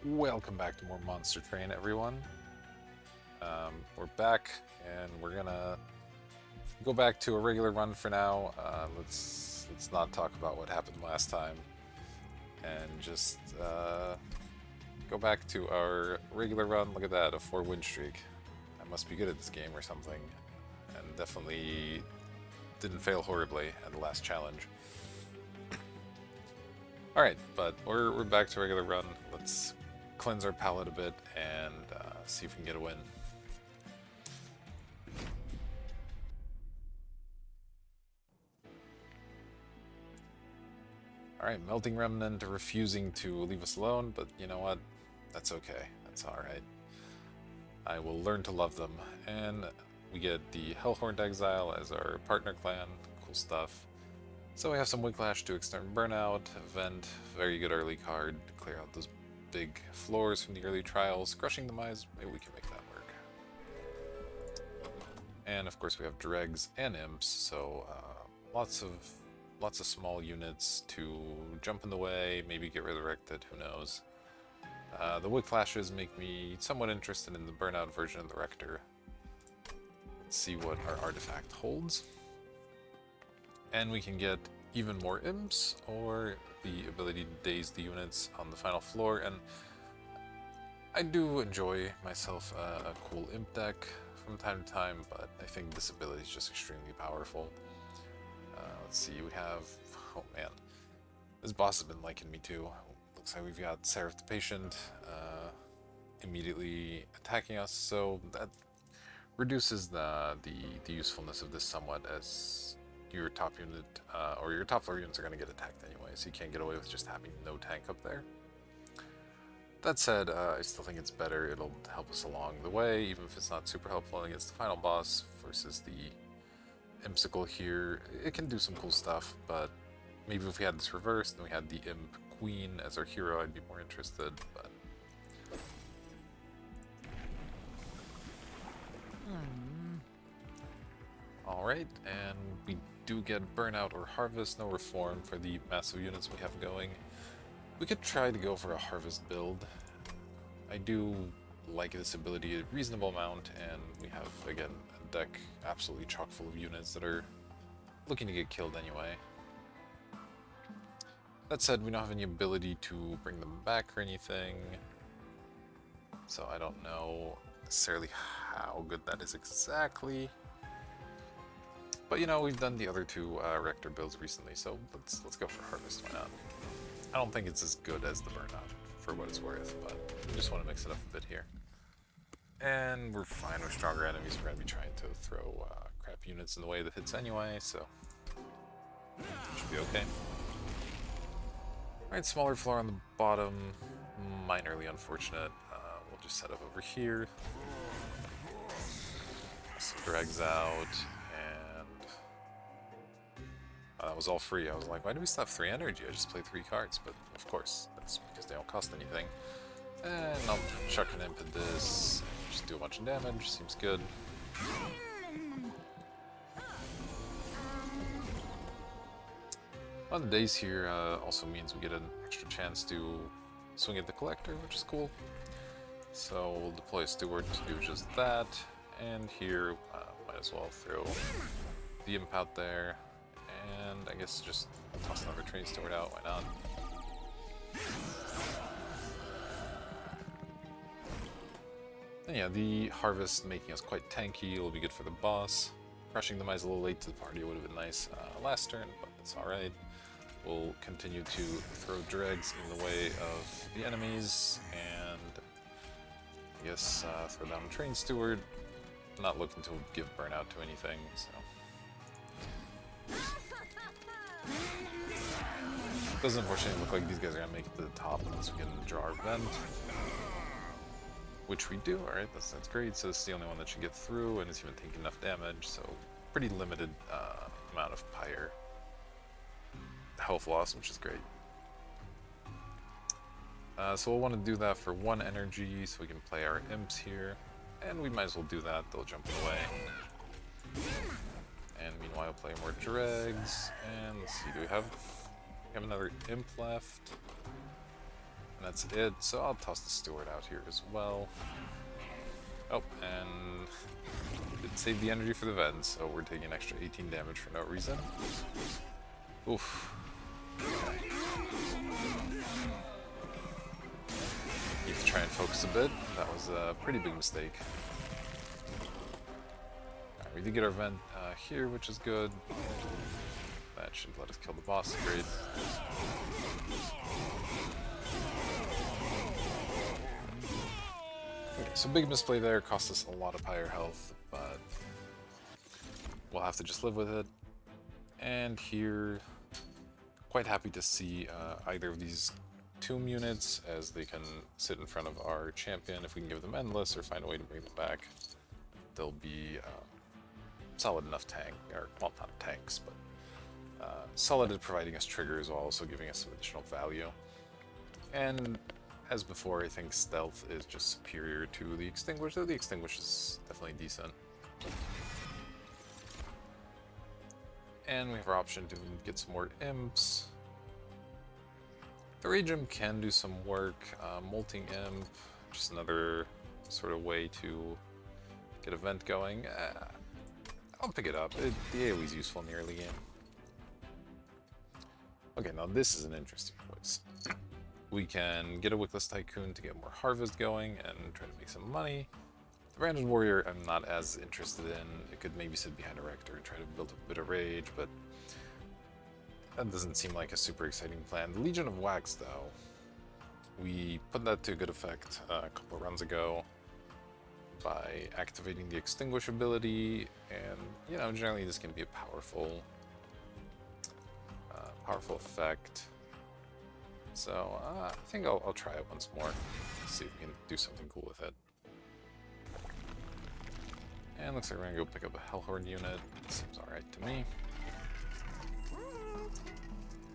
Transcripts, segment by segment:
Welcome back to more Monster Train, everyone. We're back, and we're gonna go back to a regular run for now. Let's not talk about what happened last time, and just go back to our regular run. Look at that, a 4-win streak. I must be good at this game or something, and definitely didn't fail horribly at the last challenge. All right, but we're back to regular run. Let's cleanse our palate a bit and see if we can get a win. Alright, Melting Remnant refusing to leave us alone, but you know what? That's okay. That's alright. I will learn to love them. And we get the Hellhorned Exile as our partner clan. Cool stuff. So we have some Wicklash to extend Burnout, Vent, very good early card to clear out those big floors from the early trials. Crushing the Mize, maybe we can make that work. And of course we have Dregs and Imps, so lots of small units to jump in the way, maybe get resurrected, who knows. The Wood Clashes make me somewhat interested in the Burnout version of the Rector. Let's see what our artifact holds. And we can get even more imps, or the ability to daze the units on the final floor, and I do enjoy myself a cool imp deck from time to time, but I think this ability is just extremely powerful. Let's see, we have... oh man. This boss has been liking me too. Looks like we've got Seraph the Patient immediately attacking us, so that reduces the usefulness of this somewhat, as your top unit, or your top floor units are going to get attacked anyway, so you can't get away with just having no tank up there. That said, I still think it's better. It'll help us along the way, even if it's not super helpful against the final boss versus the Impsicle here. It can do some cool stuff, but maybe if we had this reversed and we had the Imp Queen as our hero, I'd be more interested, but... Alright, and we do get Burnout or Harvest, no Reform for the massive units we have going. We could try to go for a Harvest build. I do like this ability a reasonable amount, and we have, again, a deck absolutely chock full of units that are looking to get killed anyway. That said, we don't have any ability to bring them back or anything, so I don't know necessarily how good that is exactly. But you know, we've done the other two Rector builds recently, so let's go for Harvest, why not? I don't think it's as good as the Burnout, for what it's worth, but I just want to mix it up a bit here. And we're fine with stronger enemies. We're going to be trying to throw crap units in the way that hits anyway, so should be okay. Alright, smaller floor on the bottom, minorly unfortunate. We'll just set up over here. Some Dregs out, and that was all free. I was like, why do we still have 3 energy? I just played 3 cards, but of course, that's because they don't cost anything. And I'll chuck an imp at this, just do a bunch of damage, seems good. On the days here also means we get an extra chance to swing at the Collector, which is cool. So we'll deploy a Steward to do just that, and here might as well throw the imp out there, and I guess just toss another Training Steward out, why not? And yeah, the Harvest making us quite tanky will be good for the boss. Crushing the Mize a little late to the party would have been nice last turn, but it's alright. We'll continue to throw Dregs in the way of the enemies, and I guess throw down Train Steward. Not looking to give Burnout to anything, so... Doesn't unfortunately look like these guys are going to make it to the top unless we can draw our Vent. Which we do, alright, that's great. So this is the only one that should get through, and it's even taking enough damage, so pretty limited amount of Pyre health loss, which is great. So we'll want to do that for 1 energy, so we can play our imps here. And we might as well do that, they'll jump away. And meanwhile play more Dregs, and let's see, do we have another imp left? And that's it, so I'll toss the Steward out here as well. Oh, and it saved the energy for the Ven, so we're taking an extra 18 damage for no reason. Oof. Okay. Need to try and focus a bit. That was a pretty big mistake. Right, we did get our Vent here, which is good. That should let us kill the boss. Great. Okay, so big misplay there, cost us a lot of higher health, but we'll have to just live with it. And here, quite happy to see either of these tomb units, as they can sit in front of our champion. If we can give them endless or find a way to bring them back, they'll be solid enough tank, or well, not tanks, but solid at providing us triggers while also giving us some additional value. And as before, I think stealth is just superior to the Extinguisher. The Extinguisher is definitely decent. And we have our option to get some more imps. The Rage Imp can do some work. Molting Imp, just another sort of way to get a vent going. I'll pick it up. The AoE is useful in the early game. Okay, now this is an interesting choice. We can get a Wickless Tycoon to get more harvest going and try to make some money. The Branded Warrior I'm not as interested in. It could maybe sit behind a Rector and try to build a bit of rage, but that doesn't seem like a super exciting plan. The Legion of Wax, though, we put that to good effect a couple of runs ago by activating the Extinguish ability, and you know, generally this can be a powerful effect. So I think I'll try it once more, see if we can do something cool with it. And looks like we're gonna go pick up a Hellhorn unit. Seems alright to me.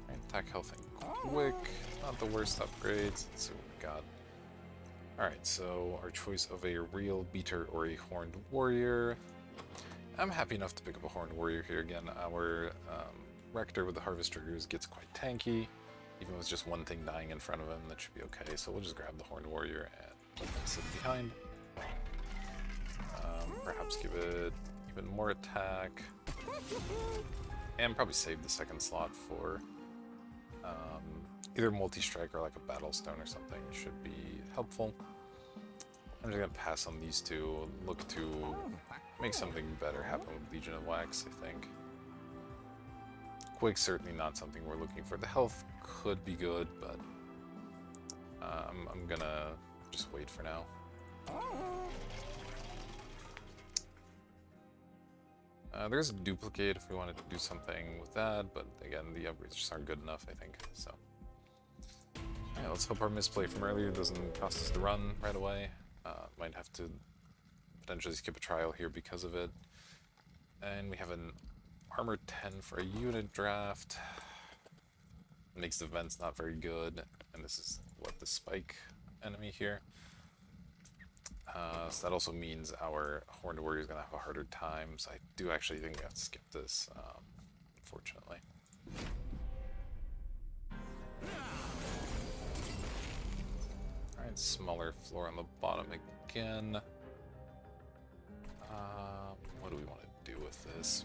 Right, attack health and quick, not the worst upgrades. Let's see what we got. Alright, so our choice of a real beater or a horned warrior. I'm happy enough to pick up a horned warrior here again. Our Rector with the harvest triggers gets quite tanky. Even with just one thing dying in front of him, that should be okay. So we'll just grab the horned warrior and sit behind. Perhaps give it even more attack. And probably save the second slot for either multi-strike or like a battle stone or something. Should be helpful. I'm just gonna pass on these two, look to make something better happen with Legion of Wax, I think. Quick's certainly not something we're looking for. The health could be good, but I'm gonna just wait for now. There's a duplicate if we wanted to do something with that, but again, the upgrades just aren't good enough, I think. So, yeah, let's hope our misplay from earlier doesn't cost us the run right away. Might have to potentially skip a trial here because of it. And we have an Armor 10 for a unit draft. Makes the vents not very good, and this is what the spike enemy here. So that also means our Horned Warrior is going to have a harder time, so I do actually think we have to skip this, unfortunately. Alright, smaller floor on the bottom again. What do we want to do with this?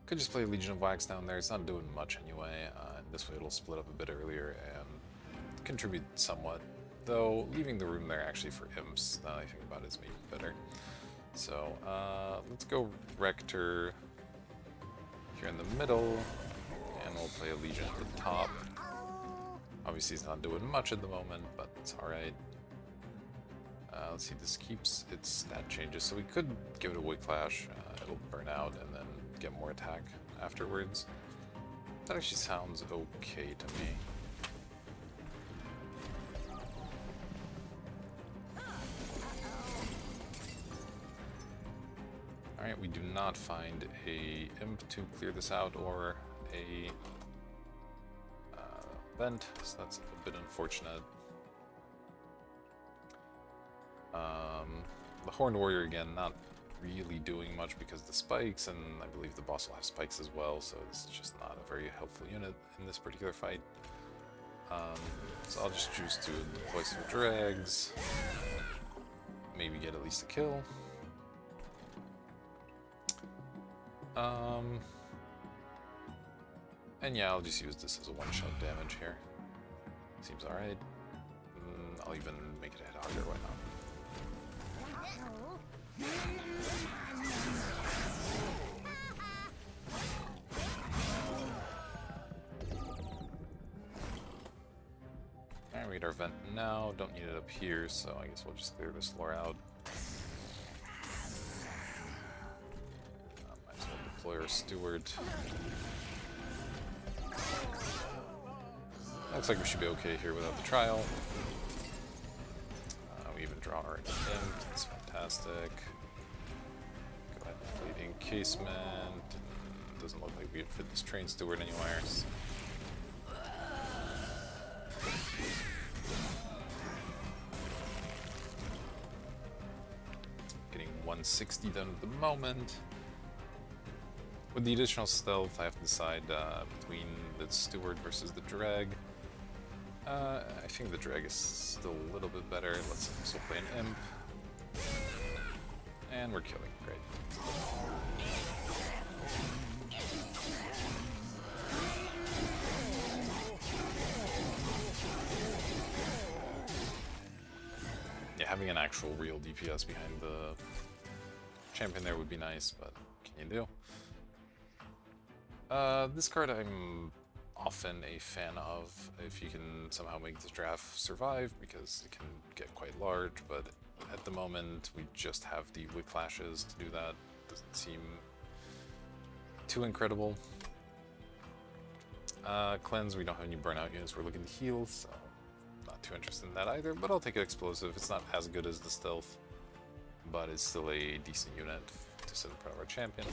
Could just play Legion of Wax down there. It's not doing much anyway, and this way it'll split up a bit earlier and contribute somewhat. Though leaving the room there actually for imps, now that I think about it, is maybe better. So let's go Rector here in the middle, and we'll play a Legion at the top. Obviously he's not doing much at the moment, but it's alright. Let's see, this keeps its stat changes, so we could give it a Wicklash. It'll burn out and then get more attack afterwards. That actually sounds okay to me. Alright, we do not find a imp to clear this out or a vent, so that's a bit unfortunate. The Horned Warrior again, not really doing much because of the spikes, and I believe the boss will have spikes as well, so it's just not a very helpful unit in this particular fight. So I'll just choose to deploy some dregs, maybe get at least a kill. And yeah, I'll just use this as a one-shot damage here. Seems alright. I'll even make it a hit auger, why not? Alright, we get our vent now. Don't need it up here, so I guess we'll just clear this floor out. Might as well deploy our steward. Looks like we should be okay here without the trial. We even draw our imp, that's fantastic. Go ahead and play the encasement. Doesn't look like we could fit this train steward anywhere. Getting 160 done at the moment. With the additional stealth, I have to decide between the steward versus the drag. I think the drag is still a little bit better. Let's also play an imp. And we're killing. Great. Yeah, having an actual real DPS behind the champion there would be nice, but what can you do? This card I'm often a fan of if you can somehow make this draft survive, because it can get quite large, but at the moment we just have the Whiplashes to do that. Doesn't seem too incredible. Cleanse, we don't have any burnout units we're looking to heal, so not too interested in that either, but I'll take an explosive. It's not as good as the stealth, but it's still a decent unit to sit in front of our champion.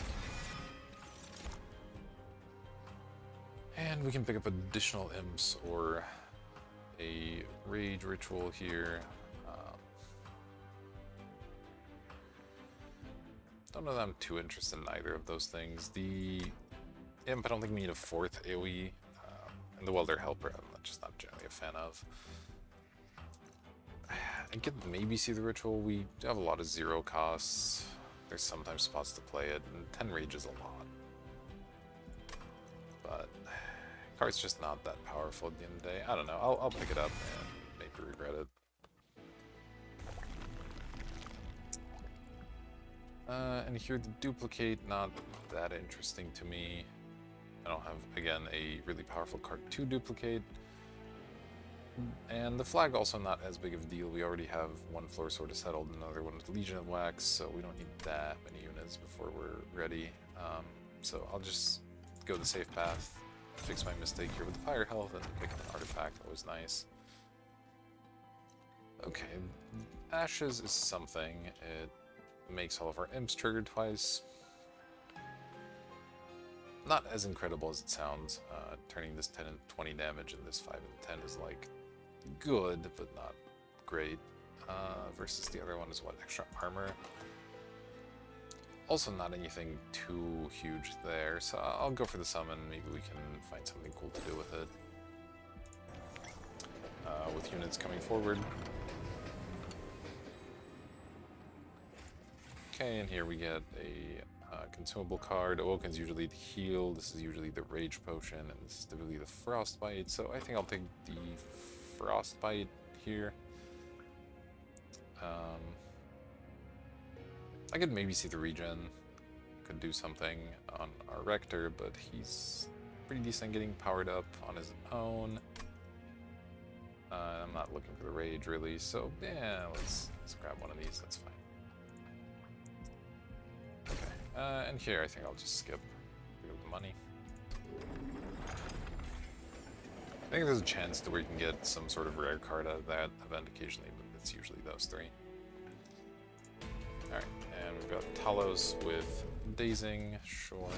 And we can pick up additional imps or a rage ritual here. Don't know that I'm too interested in either of those things. The imp, I don't think we need a fourth AoE, and the welder helper, I'm just not generally a fan of. I could maybe see the ritual. We have a lot of zero costs. There's sometimes spots to play it, and 10 rage is a lot. But card's just not that powerful at the end of the day. I don't know. I'll pick it up and maybe regret it. And here the duplicate, not that interesting to me. I don't have, again, a really powerful card to duplicate. And the flag also not as big of a deal. We already have one floor sort of settled, another one with Legion of Wax, so we don't need that many units before we're ready. So I'll just go the safe path, fix my mistake here with the fire health, and pick up an artifact. Always nice. Okay, Ashes is something. It makes all of our imps trigger twice. Not as incredible as it sounds. Turning this 10 and 20 damage and this 5 and 10 is like good, but not great. Versus the other one is what, extra armor. Also not anything too huge there, so I'll go for the summon. Maybe we can find something cool to do with it. With units coming forward. Okay, and here we get a consumable card. Awoken's usually the heal, this is usually the rage potion, and this is typically the frostbite, so I think I'll take the frostbite here. I could maybe see the regen, could do something on our Rector, but he's pretty decent getting powered up on his own. I'm not looking for the rage really, so yeah, let's grab one of these, that's fine. Okay, and here I think I'll just skip the money. I think there's a chance to where you can get some sort of rare card out of that event occasionally, but it's usually those three. Alright, and we've got Talos with Dazing, sure.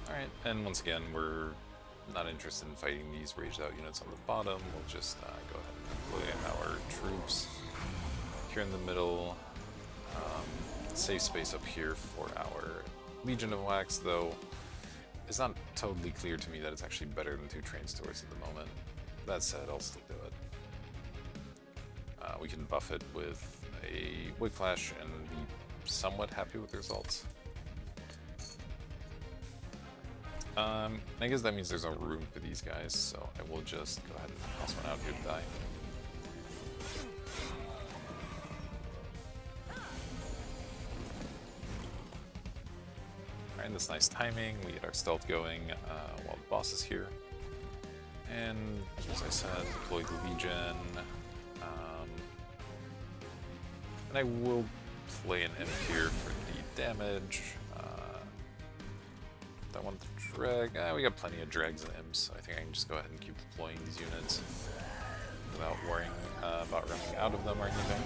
Alright, and once again we're not interested in fighting these raged out units on the bottom. We'll just go ahead and deploy our troops here in the middle. Safe space up here for our Legion of Wax, though it's not totally clear to me that it's actually better than 2 train stores at the moment. That said, I'll still do it. We can buff it with a Wood Clash and be somewhat happy with the results. I guess that means there's no room for these guys, so I will just go ahead and toss one out here to die. Alright, that's nice timing. We get our stealth going while the boss is here. And as I said, deploy the Legion. And I will play an imp here for the damage. I want the drag. We got plenty of drags and imps, so I think I can just go ahead and keep deploying these units without worrying about running out of them or anything.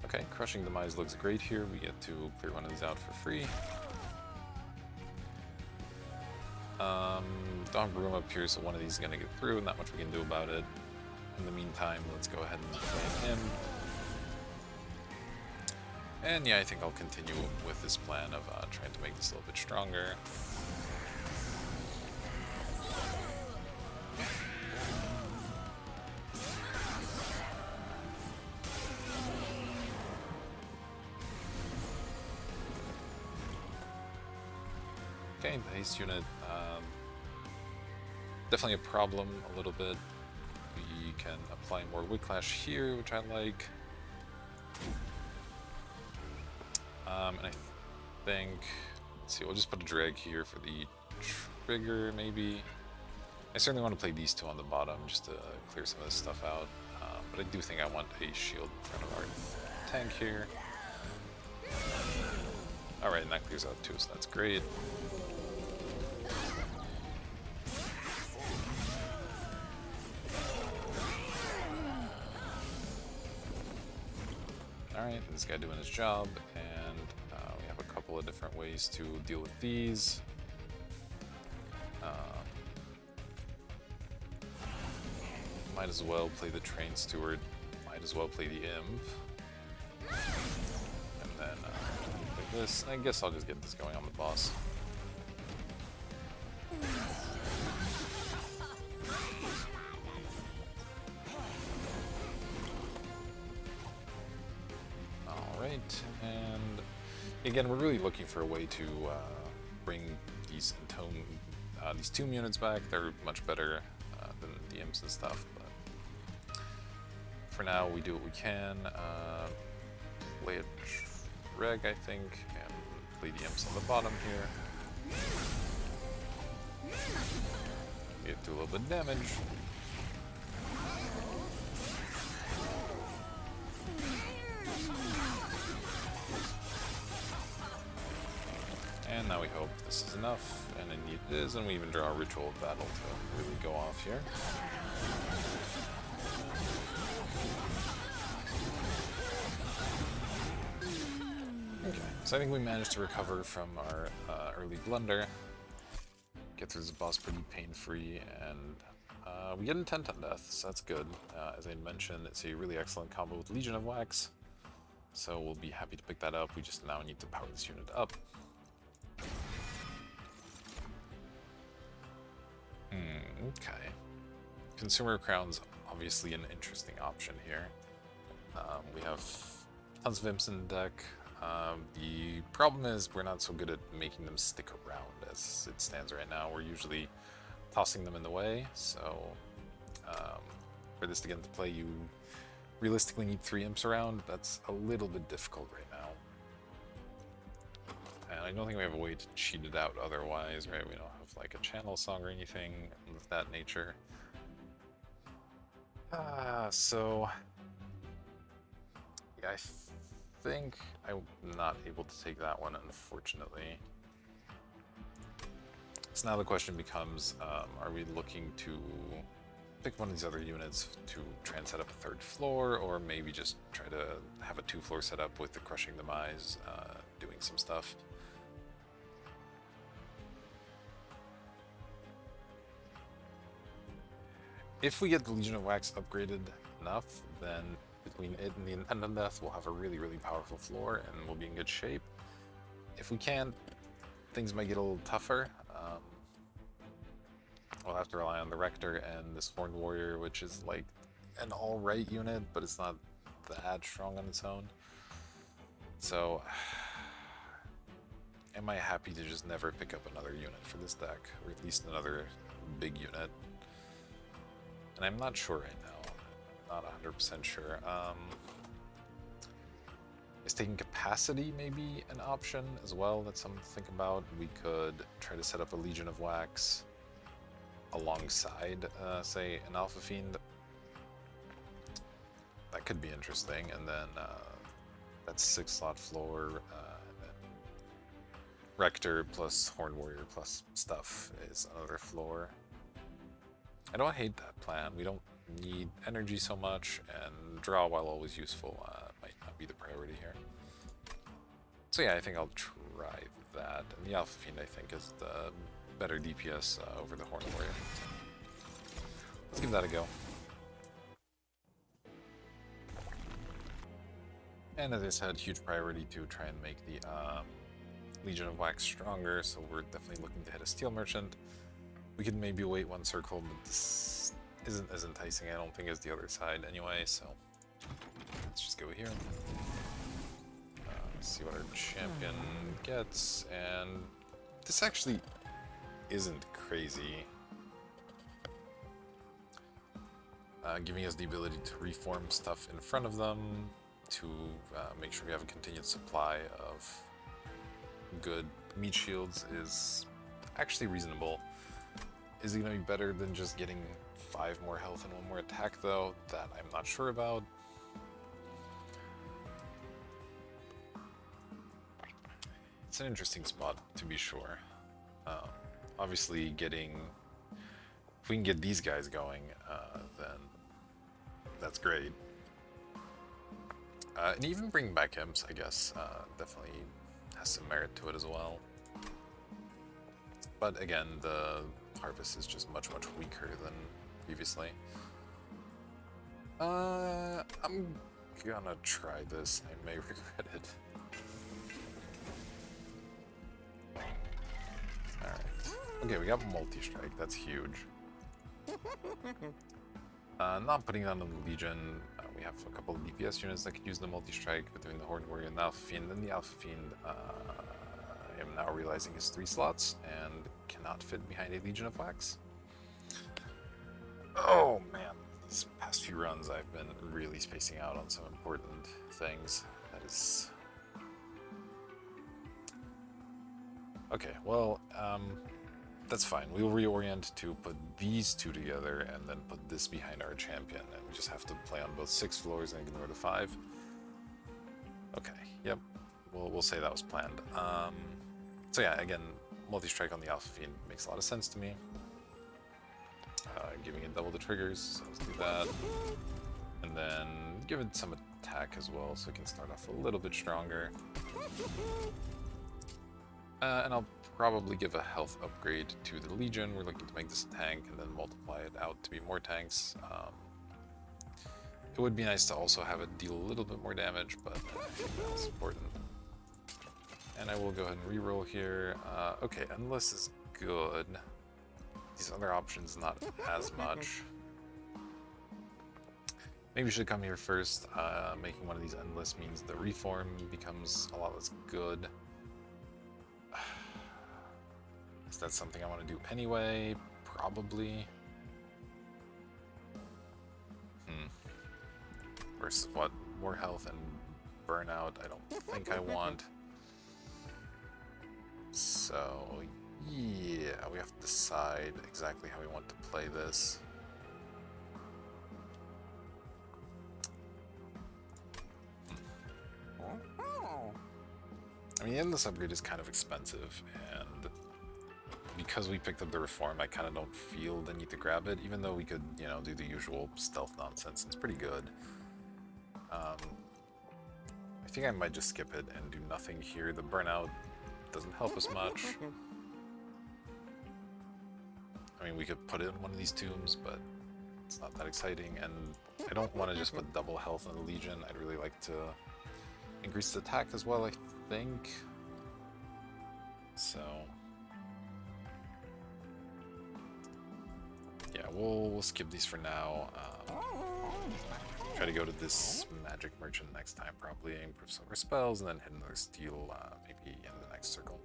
Okay, Crushing Demise looks great here. We get to clear one of these out for free. Dog Room up here, so one of these is going to get through, and not much we can do about it. In the meantime, let's go ahead and play him. And yeah, I think I'll continue with this plan of trying to make this a little bit stronger. Okay, the haste unit, definitely a problem a little bit. We can apply more Wood Clash here, which I like. And I think, let's see, we'll just put a drag here for the trigger, maybe. I certainly want to play these 2 on the bottom just to clear some of this stuff out. But I do think I want a shield in front of our tank here. Alright, and that clears out 2, so that's great. Alright, this guy doing his job, and we have a couple of different ways to deal with these. Might as well play the Train Steward, might as well play the Imp. And then play this, and I guess I'll just get this going on the boss. And again, we're really looking for a way to bring these Tomb units back. They're much better than the imps and stuff, but for now we do what we can. Play a drag, I think, and play the imps on the bottom here. Get to a little bit of damage. And now we hope this is enough, and indeed it is, and we even draw a Ritual of Battle to really go off here. Okay, so I think we managed to recover from our early blunder, get through this boss pretty pain-free, and we get intent on death, so that's good. As I mentioned, it's a really excellent combo with Legion of Wax, so we'll be happy to pick that up. We just now need to power this unit up. Okay. Consumer Crown's obviously an interesting option here. We have tons of imps in the deck. The problem is we're not so good at making them stick around as it stands right now. We're usually tossing them in the way, so for this to get into play, you realistically need 3 imps around. That's a little bit difficult right now. And I don't think we have a way to cheat it out otherwise, right? We don't have like a channel song or anything of that nature. So yeah, I think I'm not able to take that one, unfortunately. So now the question becomes, are we looking to pick one of these other units to try and set up a third floor, or maybe just try to have a 2-floor setup with the Crushing Demise doing some stuff. If we get the Legion of Wax upgraded enough, then between it and the Intended Death, we'll have a really, really powerful floor and we'll be in good shape. If we can't, things might get a little tougher. We'll have to rely on the Rector and this Horned Warrior, which is like an alright unit, but it's not that strong on its own. So, am I happy to just never pick up another unit for this deck, or at least another big unit? And I'm not sure right now. I'm not 100% sure. Is taking capacity maybe an option as well? That's something to think about. We could try to set up a Legion of Wax alongside, say, an Alpha Fiend. That could be interesting. And then that's 6-slot floor. And then Rector plus Horned Warrior plus stuff is another floor. I don't hate that plan. We don't need energy so much, and draw, while always useful, might not be the priority here. So yeah, I think I'll try that. And the Alpha Fiend, I think, is the better DPS over the Horned Warrior. Let's give that a go. And as I said, huge priority to try and make the Legion of Wax stronger, so we're definitely looking to hit a Steel Merchant. We could maybe wait one circle, but this isn't as enticing, I don't think, as the other side anyway, so let's just go here. See what our champion gets, and this actually isn't crazy. Giving us the ability to reform stuff in front of them, to make sure we have a continued supply of good meat shields is actually reasonable. Is it going to be better than just getting 5 more health and 1 more attack, though? That I'm not sure about. It's an interesting spot, to be sure. Obviously, if we can get these guys going, then that's great. And even bringing back imps, I guess, definitely has some merit to it as well. But again, the Harvest is just much, much weaker than previously. I'm gonna try this. I may regret it. Alright. Okay, we got multi-strike. That's huge. Not putting it on the Legion. We have a couple of DPS units that could use the multi-strike between the Horned Warrior and the Alpha Fiend. Then the Alpha Fiend, I am now realizing, is 3 slots and cannot fit behind a Legion of Wax. Oh man, these past few runs I've been really spacing out on some important things. That is... Okay, well, that's fine. We'll reorient to put these two together and then put this behind our champion, and we just have to play on both 6 floors and ignore the 5. Okay, yep, we'll say that was planned. So yeah, again, multi-strike on the Alpha Fiend makes a lot of sense to me. Giving it double the triggers, so let's do that. And then give it some attack as well, so it can start off a little bit stronger. And I'll probably give a health upgrade to the Legion. We're looking to make this a tank and then multiply it out to be more tanks. It would be nice to also have it deal a little bit more damage, but I think that's important. And I will go ahead and reroll here. Okay, Endless is good. These other options, not as much. Maybe we should come here first. Making one of these Endless means the Reform becomes a lot less good. Is that something I want to do anyway? Probably. Versus what? More health and burnout? I don't think I want. So, yeah, we have to decide exactly how we want to play this. I mean, Endless upgrade is kind of expensive, and because we picked up the Reform, I kind of don't feel the need to grab it, even though we could, you know, do the usual stealth nonsense. It's pretty good. I think I might just skip it and do nothing here. The burnout doesn't help us much. I mean, we could put it in one of these tombs, but it's not that exciting, and I don't want to just put double health on the Legion. I'd really like to increase the attack as well, I think. So yeah, we'll skip these for now. Try to go to this magic merchant next time, probably improve some of our spells, and then hit another steal maybe in the next circle.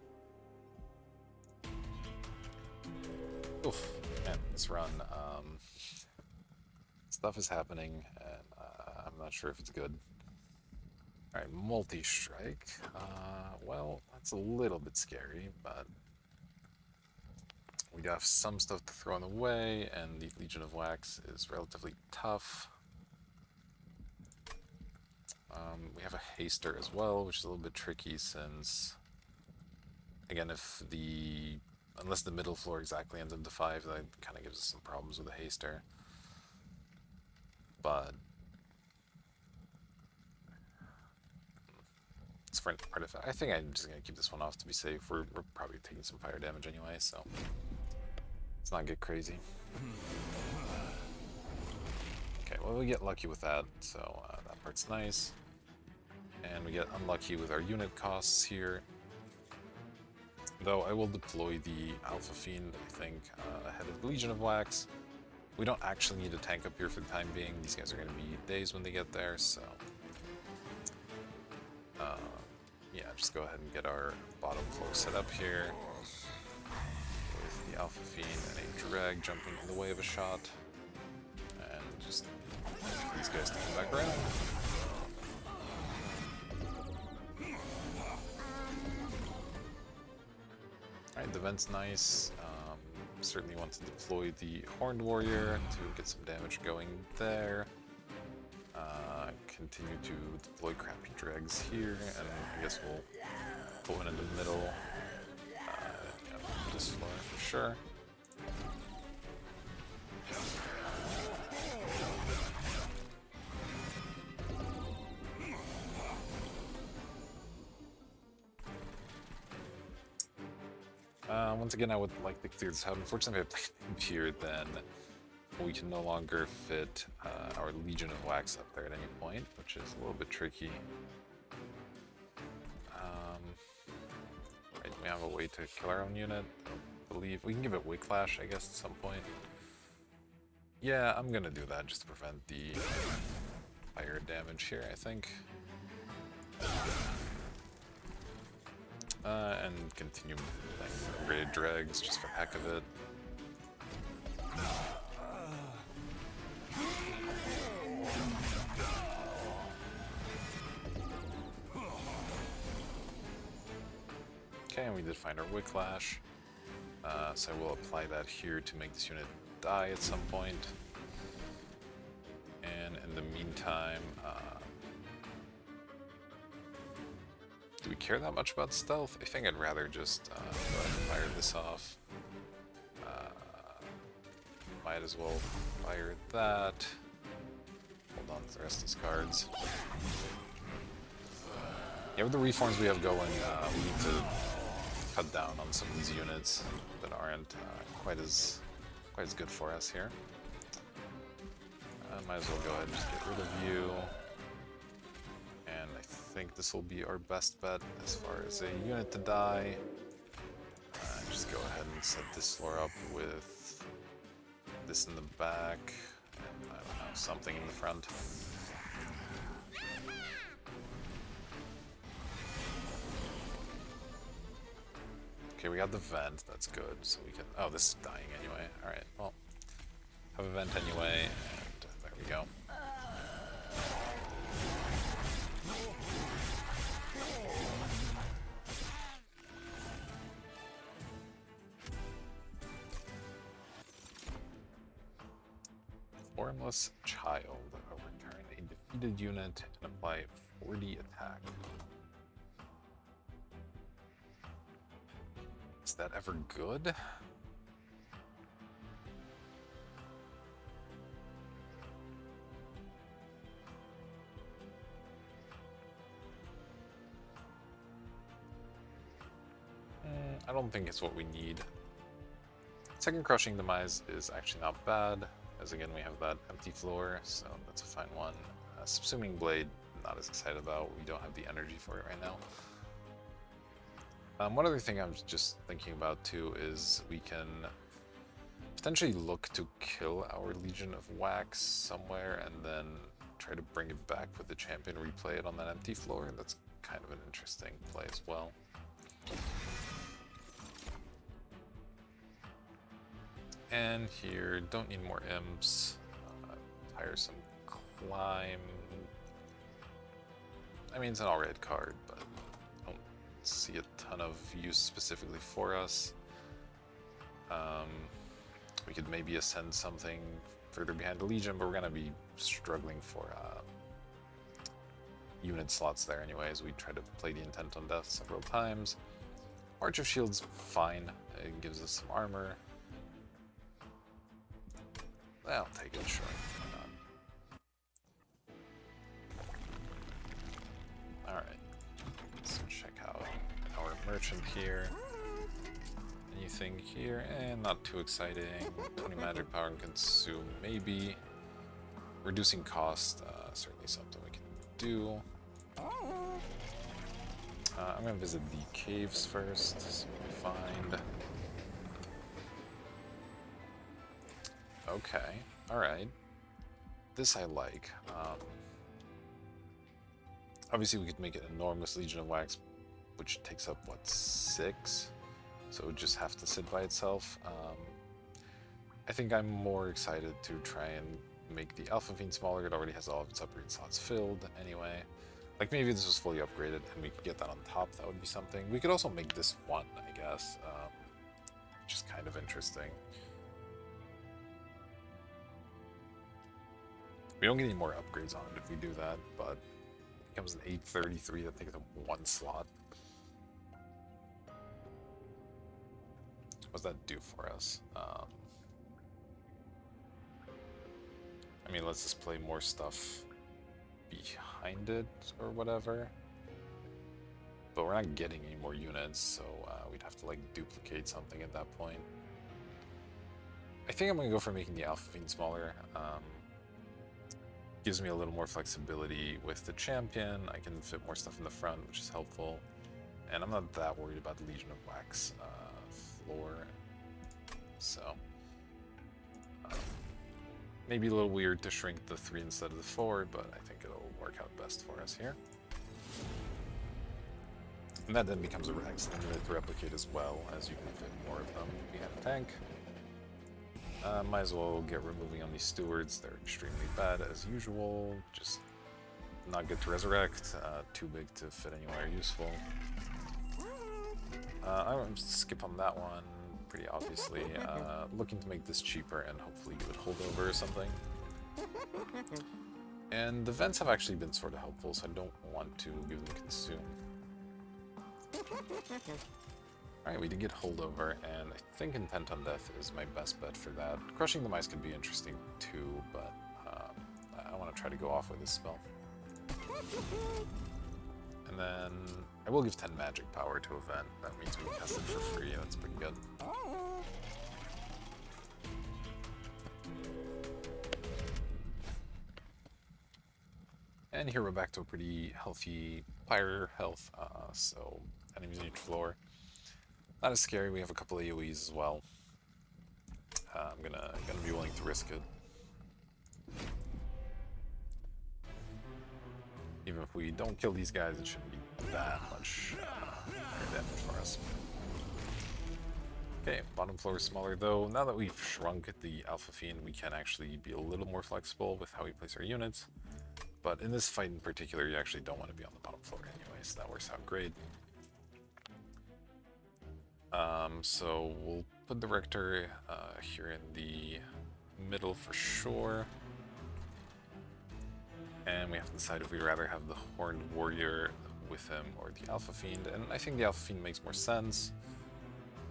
Oof, man, this run, stuff is happening, and I'm not sure if it's good. Alright, multi-strike. Well, that's a little bit scary, but we have some stuff to throw in the way, and the Legion of Wax is relatively tough. We have a Haster as well, which is a little bit tricky since, again, unless the middle floor exactly ends up to 5, that kind of gives us some problems with the Haster. But it's for an artifact. I think I'm just going to keep this one off to be safe. We're probably taking some fire damage anyway, so let's not get crazy. Okay, well, we get lucky with that, so that part's nice. And we get unlucky with our unit costs here. Though I will deploy the Alpha Fiend, I think, ahead of the Legion of Wax. We don't actually need a tank up here for the time being. These guys are going to be days when they get there, so yeah, just go ahead and get our bottom floor set up here with the Alpha Fiend and a drag jumping in the way of a shot, and just wait for these guys to come back around. Alright, the vent's nice. Certainly want to deploy the Horned Warrior to get some damage going there. Continue to deploy crappy dregs here, and I guess we'll put one in the middle. Yeah, this floor for sure. Once again, I would like to clear this out. Unfortunately, if I have lightning here, then we can no longer fit our Legion of Wax up there at any point, which is a little bit tricky. Right, we have a way to kill our own unit. I believe we can give it Wig Clash, I guess, at some point. Yeah, I'm gonna do that just to prevent the fire damage here, I think. And continue like upgraded dregs just for the heck of it. Okay, and we did find our Wig Clash. So I will apply that here to make this unit die at some point. And in the meantime, do we care that much about stealth? I think I'd rather just go ahead and fire this off. Might as well fire that. Hold on to the rest of these cards. Yeah, with the reforms we have going, we need to cut down on some of these units that aren't quite as good for us here. Might as well go ahead and just get rid of you. And I think this will be our best bet as far as a unit to die. Just go ahead and set this floor up with this in the back, and I don't know, something in the front. Okay, we got the vent, that's good, so we can... Oh, this is dying anyway. Alright, well, have a vent anyway, and there we go. Formless Child. Return a defeated unit and apply 40 attack. Is that ever good? I don't think it's what we need. Second Crushing Demise is actually not bad, as again we have that empty floor, so that's a fine one. Subsuming Blade, not as excited about. We don't have the energy for it right now. One other thing I'm just thinking about too is we can potentially look to kill our Legion of Wax somewhere and then try to bring it back with the champion, replay it on that empty floor. That's kind of an interesting play as well. And here, don't need more imps. Tiresome Climb. I mean, it's an all-red card, but I don't see a ton of use specifically for us. We could maybe ascend something further behind the Legion, but we're going to be struggling for unit slots there anyways. We try to play the Intent on Death several times. March of Shields, fine. It gives us some armor. I'll take it, sure. Alright. Let's check out our merchant here. Anything here? Not too exciting. 20 magic power and consume, maybe. Reducing cost, certainly something we can do. I'm gonna visit the caves first, see what we find. Okay, alright. This I like. Obviously we could make an enormous Legion of Wax, which takes up, what, 6? So it would just have to sit by itself. I think I'm more excited to try and make the Alpha Fiend smaller. It already has all of its upgrade slots filled anyway. Like, maybe this was fully upgraded and we could get that on top. That would be something. We could also make this one, I guess. Which is kind of interesting. We don't get any more upgrades on it if we do that, but it becomes an 833 that takes up 1 slot. What does that do for us? I mean, let's just play more stuff behind it or whatever. But we're not getting any more units, so we'd have to like duplicate something at that point. I think I'm gonna go for making the Alpha Fiend smaller. Gives me a little more flexibility with the champion. I can fit more stuff in the front, which is helpful. And I'm not that worried about the Legion of Wax floor. So, maybe a little weird to shrink the 3 instead of the 4, but I think it'll work out best for us here. And that then becomes a excellent unit to replicate as well, as you can fit more of them behind the tank. Might as well get removing on these stewards. They're extremely bad as usual. Just not good to resurrect. Too big to fit anywhere useful. I'm going to skip on that one, pretty obviously. Looking to make this cheaper and hopefully give it holdover or something. And the vents have actually been sort of helpful, so I don't want to give them consume. Alright, we did get holdover, and I think Intent on Death is my best bet for that. Crushing Demise could be interesting too, but I want to try to go off with this spell. And then I will give 10 magic power to a vent. That means we can test it for free. That's pretty good. And here we're back to a pretty healthy pyre health, so enemies on each floor. Not as scary. We have a couple of AoEs as well. I'm gonna be willing to risk it. Even if we don't kill these guys, it shouldn't be that much damage for us. Okay, bottom floor is smaller though. Now that we've shrunk the Alpha Fiend, we can actually be a little more flexible with how we place our units. But in this fight in particular, you actually don't want to be on the bottom floor anyway, so that works out great. So we'll put the Rector here in the middle for sure. And we have to decide if we'd rather have the Horned Warrior with him or the Alpha Fiend. And I think the Alpha Fiend makes more sense.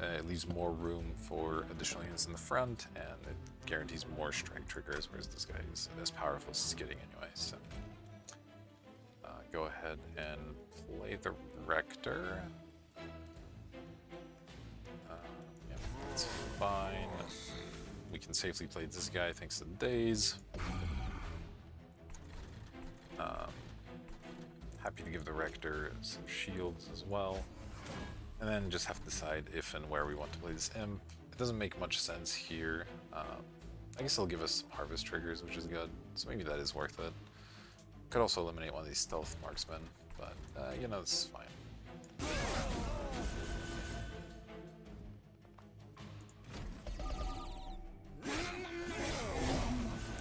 It leaves more room for additional units in the front, and it guarantees more strike triggers, whereas this guy is as powerful as he's getting anyway. So go ahead and play the Rector. Yeah, that's fine. We can safely play this guy thanks to Daze. Happy to give the Rector some shields as well. And then just have to decide if and where we want to play this Imp. It doesn't make much sense here. I guess it'll give us some Harvest triggers, which is good. So maybe that is worth it. Could also eliminate one of these Stealth Marksmen, but you know, this is fine.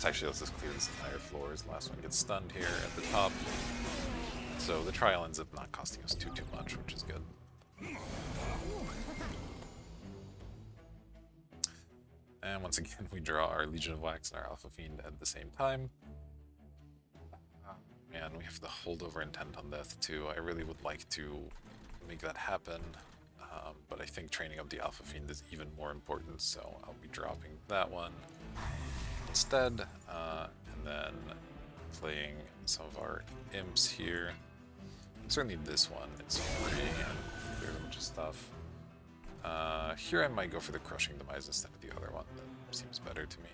Let's just clear this entire floor as the last one gets stunned here at the top. So the trial ends up not costing us too much, which is good. And once again, we draw our Legion of Wax and our Alpha Fiend at the same time. Man, we have the holdover intent on death too. I really would like to make that happen, but I think training up the Alpha Fiend is even more important, so I'll be dropping that one instead, and then playing some of our imps here. Certainly this one, it's free and there's a bunch of stuff. Here I might go for the Crushing Demise instead of the other one. That seems better to me.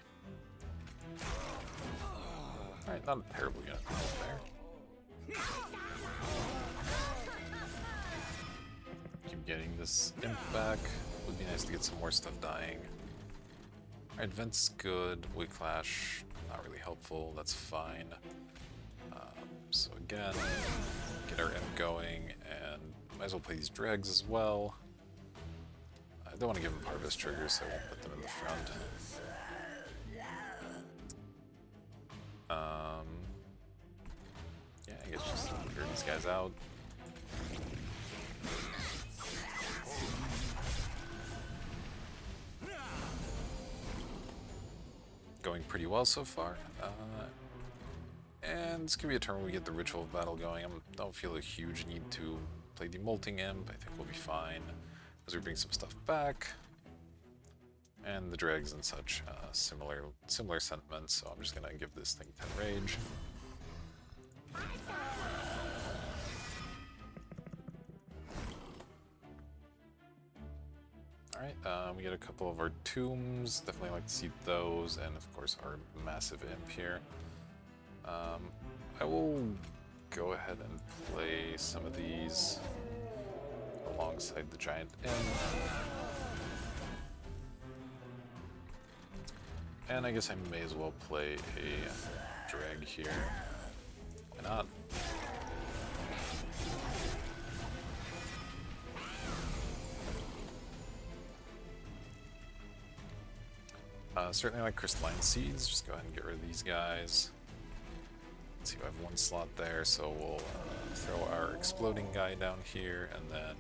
Alright, not a terrible unit there. Keep getting this imp back. Would be nice to get some more stuff dying. Alright, Vent's good. Wig Clash, not really helpful. That's fine. So again, get our imp going, and might as well play these dregs as well. I don't want to give them Harvest triggers, so I won't put them in the front. Yeah, I guess just clear these guys out. Going pretty well so far. And this could be a turn where we get the Ritual of Battle going. I don't feel a huge need to play the Molting Imp. I think we'll be fine as we bring some stuff back. And the dregs and such, similar sentiments, so I'm just gonna give this thing 10 rage. Alright, we get a couple of our tombs, definitely like to see those, and of course our massive imp here. I will go ahead and play some of these alongside the giant imp. And I guess I may as well play a drag here. Why not? Certainly like Crystalline Seeds, just go ahead and get rid of these guys. Let's see, we have one slot there, so we'll throw our Exploding guy down here, and then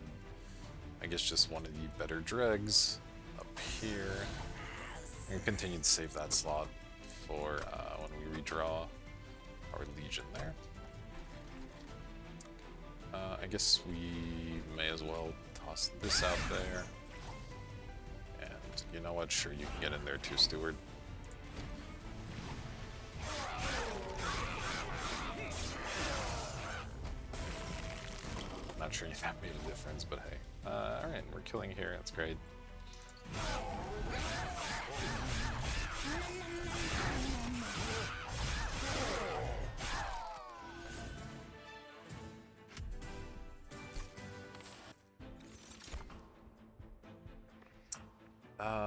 I guess just one of the better dregs up here. And continue to save that slot for when we redraw our Legion there. I guess we may as well toss this out there. And you know what? Sure, you can get in there too, Steward. Not sure if that made a difference, but hey. Alright, we're killing here. That's great.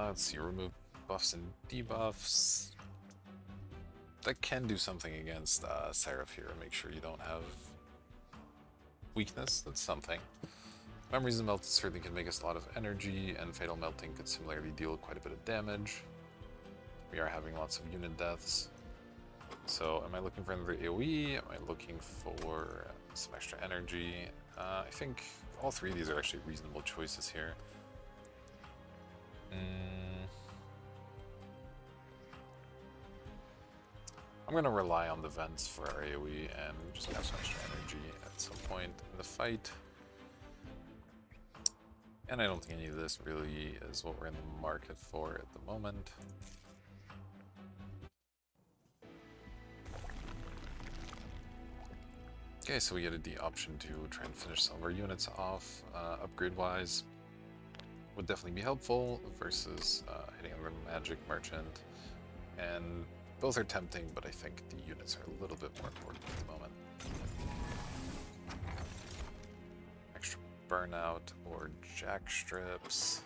Let's see, remove buffs and debuffs. That can do something against Seraph here. Make sure you don't have weakness. That's something. Memories of Melted certainly can make us a lot of energy, and Fatal Melting could similarly deal quite a bit of damage. We are having lots of unit deaths. So am I looking for another AoE? Am I looking for some extra energy? I think all three of these are actually reasonable choices here. I'm going to rely on the vents for our AoE and just have some extra energy at some point in the fight. And I don't think any of this really is what we're in the market for at the moment. Okay, so we get the option to try and finish some of our units off upgrade-wise. Would definitely be helpful versus hitting another magic merchant. And both are tempting, but I think the units are a little bit more important at the moment. Extra burnout or jack strips.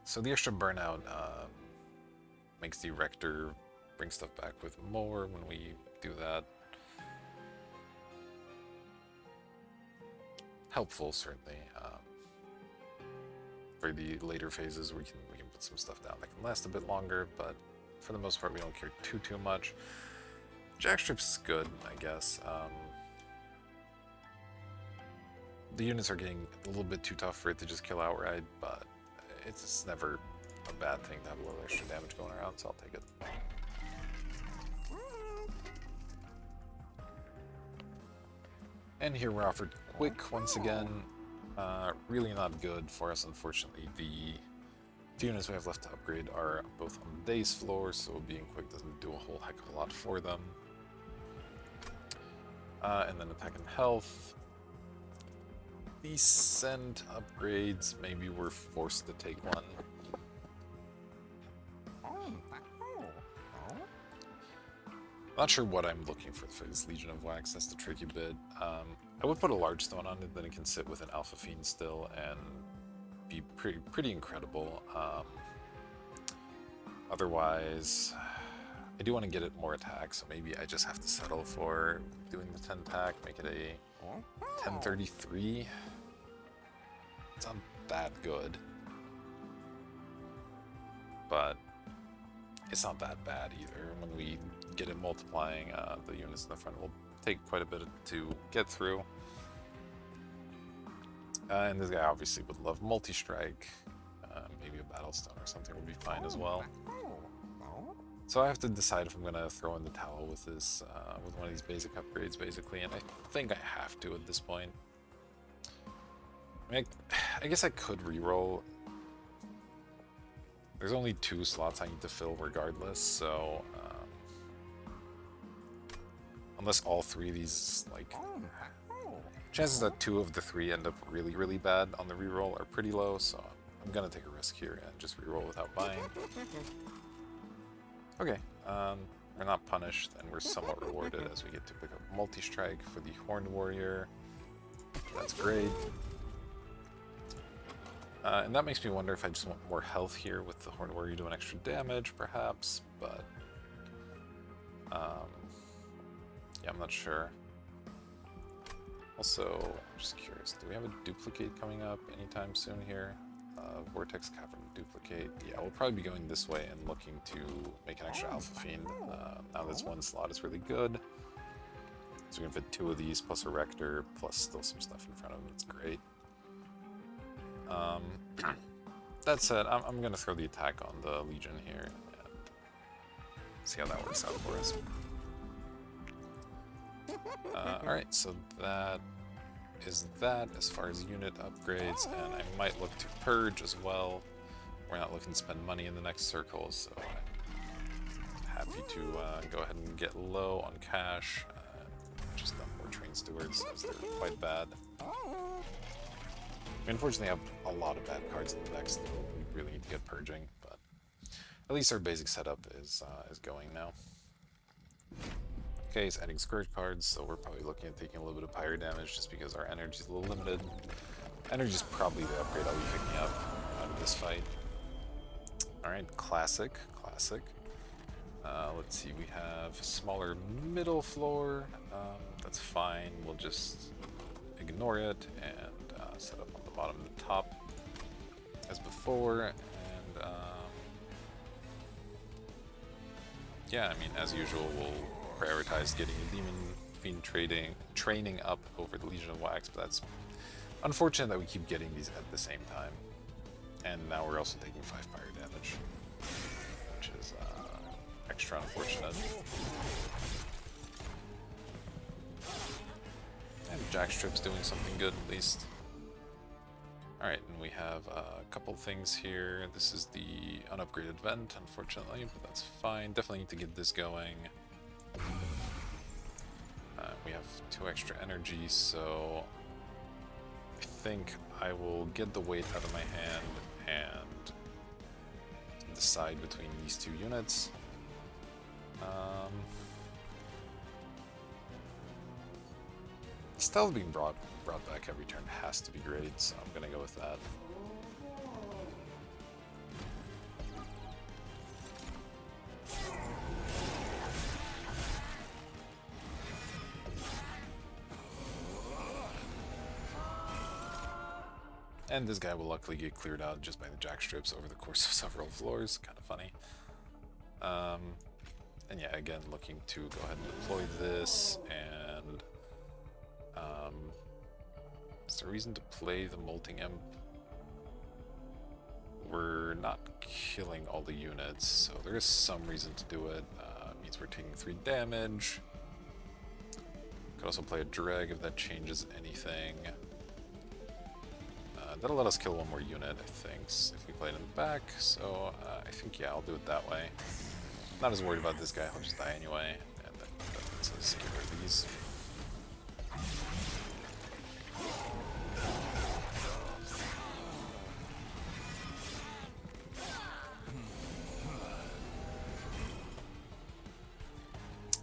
So the extra burnout makes the Rector bring stuff back with more when we do that. Helpful, certainly. For the later phases, we can put some stuff down that can last a bit longer, but for the most part, we don't care too much. Jackstrip's good, I guess. The units are getting a little bit too tough for it to just kill outright, but it's never a bad thing to have a little extra damage going around, so I'll take it. And here we're offered quick once again. Really not good for us, unfortunately. The units we have left to upgrade are both on the day's floor, so being quick doesn't do a whole heck of a lot for them. And then attack and health. Decent upgrades. Maybe we're forced to take one. Not sure what I'm looking for this Legion of Wax. That's the tricky bit. I would put a large stone on it, then it can sit with an Alpha Fiend still and be pretty incredible. Otherwise, I do want to get it more attack, so maybe I just have to settle for doing the 10 attack, make it a 1033. It's not that good, but it's not that bad either. When we get it multiplying, the units in the front will take quite a bit to get through. And this guy obviously would love multi-strike. Maybe a battle stone or something would be fine as well. So I have to decide if I'm going to throw in the towel with this, with one of these basic upgrades, basically, and I think I have to at this point. I mean, I guess I could reroll. There's only 2 slots I need to fill regardless, so unless all 3 of these, like, chances that 2 of the 3 end up really bad on the reroll are pretty low, so I'm gonna take a risk here and just reroll without buying. Okay, we're not punished, and we're somewhat rewarded as we get to pick up multi-strike for the Horned Warrior. That's great. And that makes me wonder if I just want more health here with the Horned Warrior doing extra damage, perhaps, but yeah, I'm not sure. Also, I'm just curious, do we have a duplicate coming up anytime soon here? Vortex Cavern duplicate. Yeah, we'll probably be going this way and looking to make an extra Alpha Fiend. Now this one slot is really good. So we can fit 2 of these plus a Rector, plus still some stuff in front of him. That's great. That said, I'm going to throw the attack on the Legion here and see how that works out for us. Alright, so that is that as far as unit upgrades, and I might look to purge as well. We're not looking to spend money in the next circle, so I'm happy to go ahead and get low on cash. Just dump more Train Stewards, as they're quite bad. We unfortunately have a lot of bad cards in the deck, so we really need to get purging, but at least our basic setup is going now. Okay, it's adding Scourge cards, so we're probably looking at taking a little bit of pyre damage just because our energy is a little limited. Energy is probably the upgrade I'll be picking up out of this fight. Alright, classic. Let's see, we have smaller middle floor. That's fine, we'll just ignore it and set up on the bottom and the top as before. And yeah, I mean, as usual, we'll prioritize getting a Demon Fiend training up over the Legion of Wax, but that's unfortunate that we keep getting these at the same time. And now we're also taking 5 pyre damage, which is extra unfortunate. And Jackstrip's doing something good at least. Alright, and we have a couple things here. This is the unupgraded vent, unfortunately, but that's fine. Definitely need to get this going. We have 2 extra energy, so I think I will get the weight out of my hand and decide between these 2 units. Stealth being brought back every turn has to be great, so I'm gonna go with that. And this guy will luckily get cleared out just by the Jackstrips over the course of several floors. Kind of funny. And yeah, again, looking to go ahead and deploy this, and is there a reason to play the Molting Imp? We're not killing all the units, so there is some reason to do it. Means we're taking 3 damage. Could also play a Dreg if that changes anything. That'll let us kill 1 more unit, I think, if we play it in the back, so I think, yeah, I'll do it that way. Not as worried about this guy, he'll just die anyway, and that lets us get rid of these.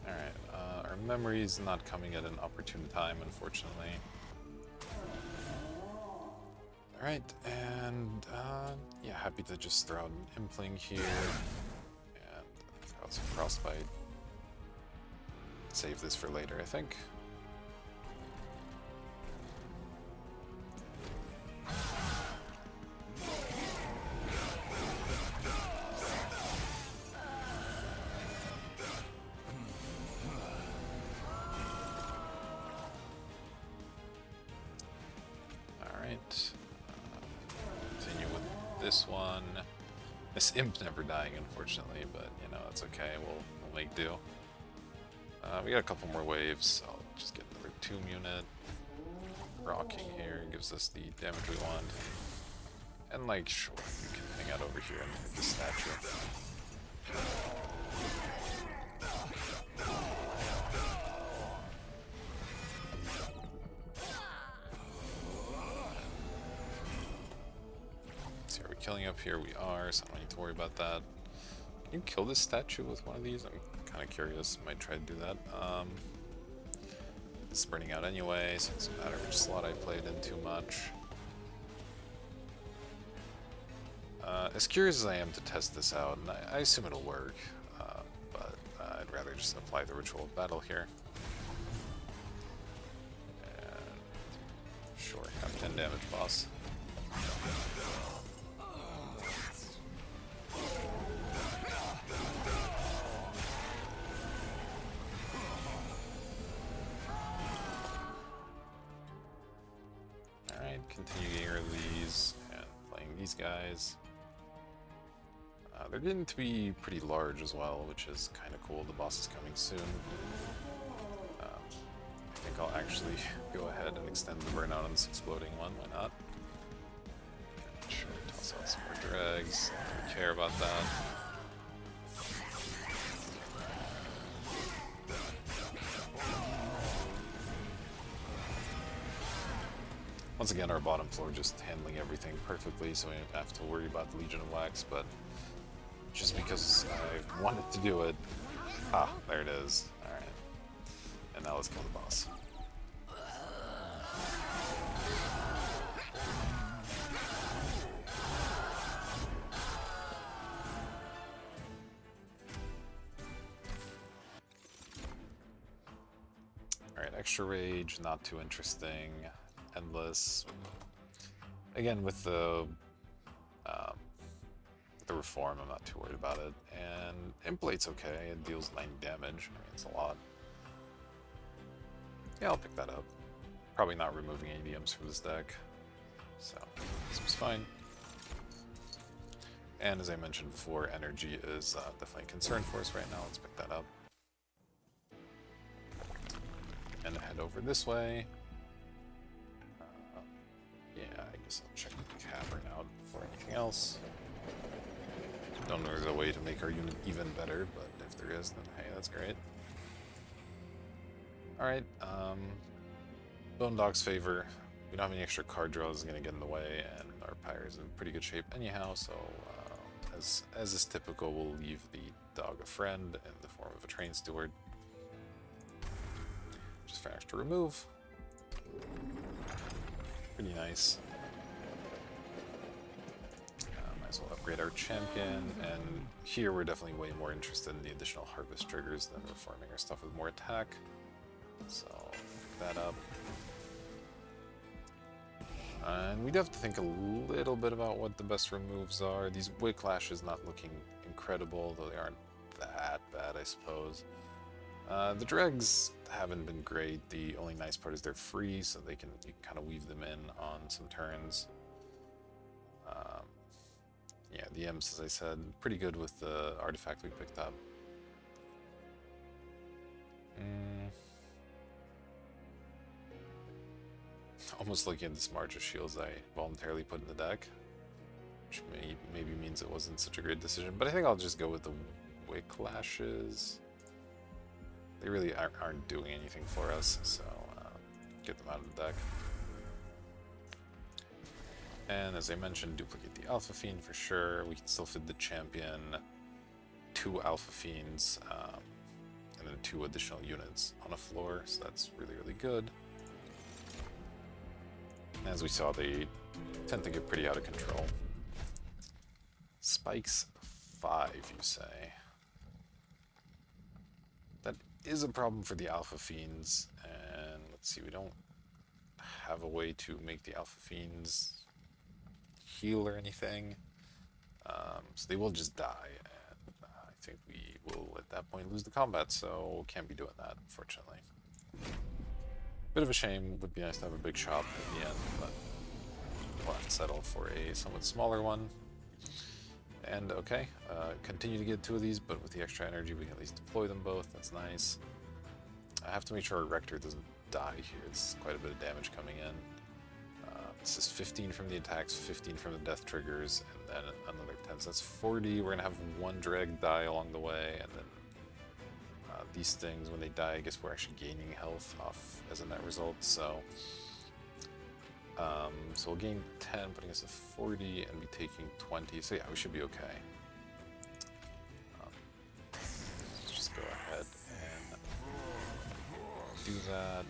Alright, our memory's not coming at an opportune time, unfortunately. Alright, and yeah, happy to just throw out an Impling here, and throw out some Frostbite. Save this for later, I think. Alright. Continue with this one. This Imp never dying, unfortunately, but you know, that's okay. We'll make do. We got a couple more waves, so I'll just get another Tomb unit. Rocking here gives us the damage we want. And like, sure, we can hang out over here and hit the statue. So are we killing up here? We are, so I don't need to worry about that. Can you kill this statue with one of these? I'm kind of curious. Might try to do that. It's burning out anyway, so it doesn't matter which slot I played in too much. As curious as I am to test this out, and I assume it'll work, but I'd rather just apply the Ritual of Battle here. And sure, have 10 damage, boss. Continue getting rid of these and playing these guys. They're getting to be pretty large as well, which is kind of cool. The boss is coming soon. I think I'll actually go ahead and extend the burnout on this exploding one. Why not? Sure, toss out some more dregs. I don't care about that. Once again, our bottom floor just handling everything perfectly, so we don't have to worry about the Legion of Wax, but just because I wanted to do it... Ah, there it is. Alright. And now let's kill the boss. Alright, extra rage, not too interesting. Endless. Again, with the reform, I'm not too worried about it. And Implate's okay, it deals 9 damage. I mean, it's a lot. Yeah, I'll pick that up. Probably not removing ADMs from this deck, so this was fine. And as I mentioned before, energy is definitely a concern for us right now. Let's pick that up. And head over this way. anything else. Don't know if there's a way to make our unit even better, but if there is, then hey, that's great. Alright, Bone Dog's favor. We don't have any extra card draws is going to get in the way, and our Pyre is in pretty good shape anyhow, so as is typical, we'll leave the dog a friend in the form of a Train Steward. Just for an extra remove. Pretty nice. Might as well upgrade our champion, and here we're definitely way more interested in the additional harvest triggers than reforming our stuff with more attack. So, pick that up. And we do have to think a little bit about what the best removes are. These Whiplash is not looking incredible, though they aren't that bad, I suppose. The dregs haven't been great. The only nice part is they're free, so you can kind of weave them in on some turns. Yeah, the imps, as I said, pretty good with the artifact we picked up. Almost looking at this March of Shields I voluntarily put in the deck, which maybe means it wasn't such a great decision, but I think I'll just go with the Whiclashes. They really aren't doing anything for us, so get them out of the deck. And as I mentioned, duplicate the Alpha Fiend for sure. We can still fit the champion, 2 Alpha Fiends, and then 2 additional units on a floor, so that's really, really good. As we saw, they tend to get pretty out of control. Spikes 5, you say? That is a problem for the Alpha Fiends, and let's see, we don't have a way to make the Alpha Fiends heal or anything, so they will just die, and I think we will at that point lose the combat, so can't be doing that, unfortunately. Bit of a shame. Would be nice to have a big shop at the end, but we'll have to settle for a somewhat smaller one. And okay, continue to get 2 of these, but with the extra energy we can at least deploy them both. That's nice. I have to make sure our Rector doesn't die here. It's quite a bit of damage coming in. This is 15 from the attacks, 15 from the death triggers, and then another 10. So that's 40. We're going to have 1 drag die along the way, and then these things, when they die, I guess we're actually gaining health off as a net result, so so we'll gain 10, putting us at 40, and be taking 20, so yeah, we should be okay. Let's just go ahead and do that,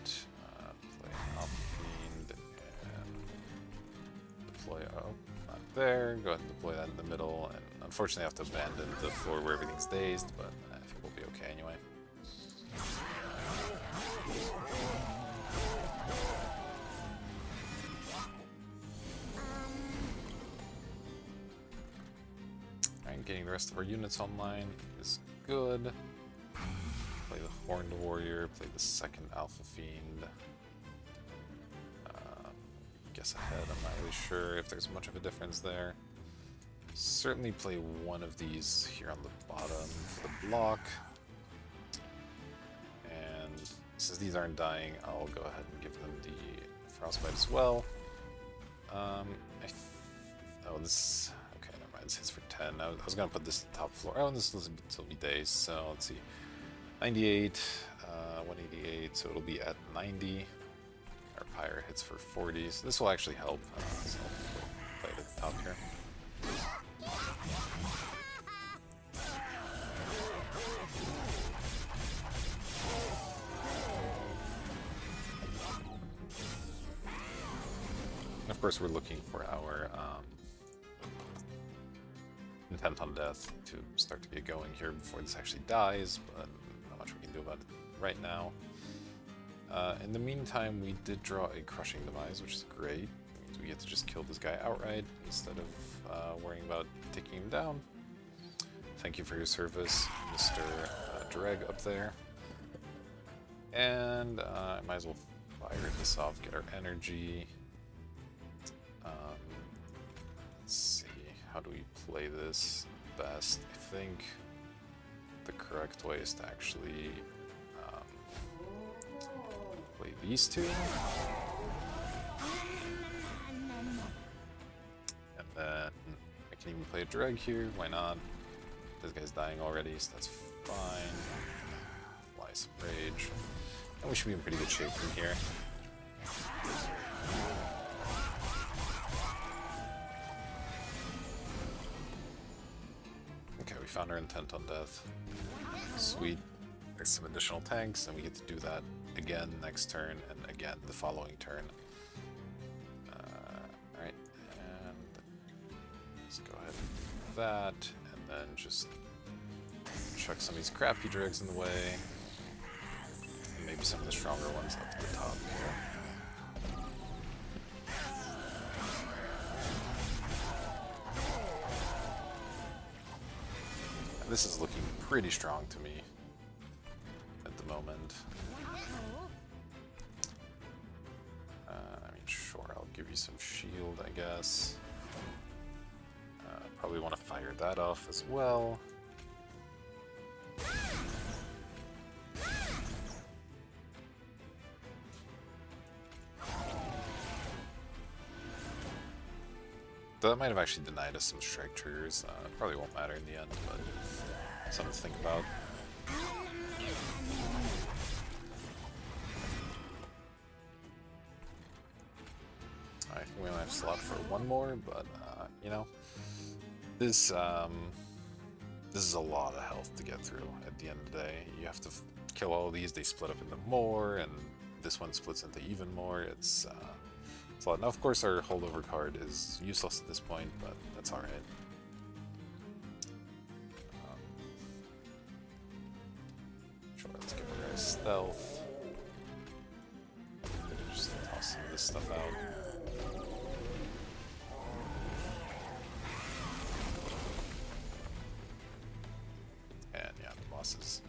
play Alpha Fiend, and deploy, not there, go ahead and deploy that in the middle, and unfortunately I have to abandon the floor where everything's dazed, but I think we'll be okay anyway. Alright, getting the rest of our units online is good. Play the Horned Warrior, play the second Alpha Fiend. Guess ahead, I'm not really sure if there's much of a difference there. Certainly play one of these here on the bottom for the block. And since these aren't dying, I'll go ahead and give them the Frostbite as well. Oh, this... Okay, never mind, this hits for 10. I was going to put this top floor. Oh, and this will still be days, so let's see. 98, 188, so it'll be at 90. Our Pyre hits for 40, so this will actually help. So we'll play it at the top here. And of course, we're looking for our Intent on Death to start to get going here before this actually dies, but not much we can do about it right now. In the meantime, we did draw a Crushing Demise, which is great. It means we get to just kill this guy outright instead of worrying about taking him down. Thank you for your service, Mr. Dreg up there. And I might as well fire this off, get our energy. Let's see, how do we play this best? I think the correct way is to actually play these two. And then can even play a drag here, why not? This guy's dying already, so that's fine. Fly some rage. And we should be in pretty good shape from here. Okay, we found our intent on death. Sweet. There's some additional tanks, and we get to do that again next turn, and again the following turn. Alright, and let's go ahead and do that, and then just chuck some of these crappy dregs in the way, and maybe some of the stronger ones up to the top here. And this is looking pretty strong to me at the moment. I mean, sure, I'll give you some shield, I guess. Probably want to fire that off as well. That might have actually denied us some strike triggers. Probably won't matter in the end, but something to think about. I think we might have slot for one more, but you know, this is a lot of health to get through. At the end of the day, you have to kill all of these. They split up into more, and this one splits into even more. It's a lot. Now, of course, our holdover card is useless at this point, but that's all right. Sure, let's give our guys stealth. Just toss some of this stuff out. And yeah, the boss is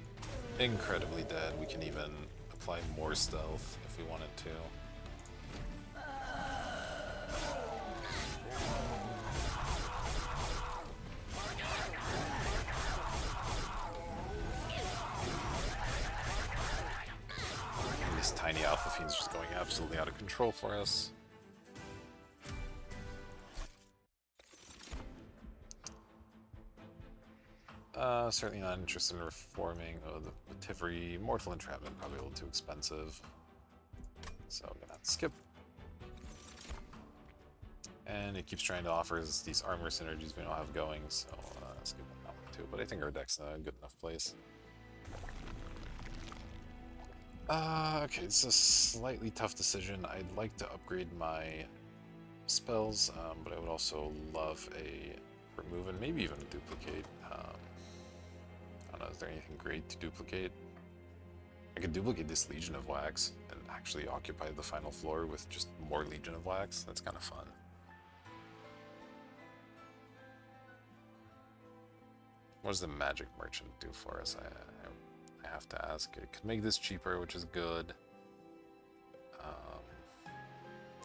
incredibly dead. We can even apply more stealth if we wanted to. This tiny Alpha Fiend's just going absolutely out of control for us. Certainly not interested in reforming. Oh, the Tiveri Mortal Entrapment, probably a little too expensive. So I'm gonna have to skip. And it keeps trying to offer us these armor synergies we don't have going, so skip on that one too. But I think our deck's in a good enough place. Okay, it's a slightly tough decision. I'd like to upgrade my spells, but I would also love a remove and maybe even a duplicate. I don't know, is there anything great to duplicate? I could duplicate this Legion of Wax and actually occupy the final floor with just more Legion of Wax. That's kind of fun. What does the Magic Merchant do for us? I have to ask. It could make this cheaper, which is good.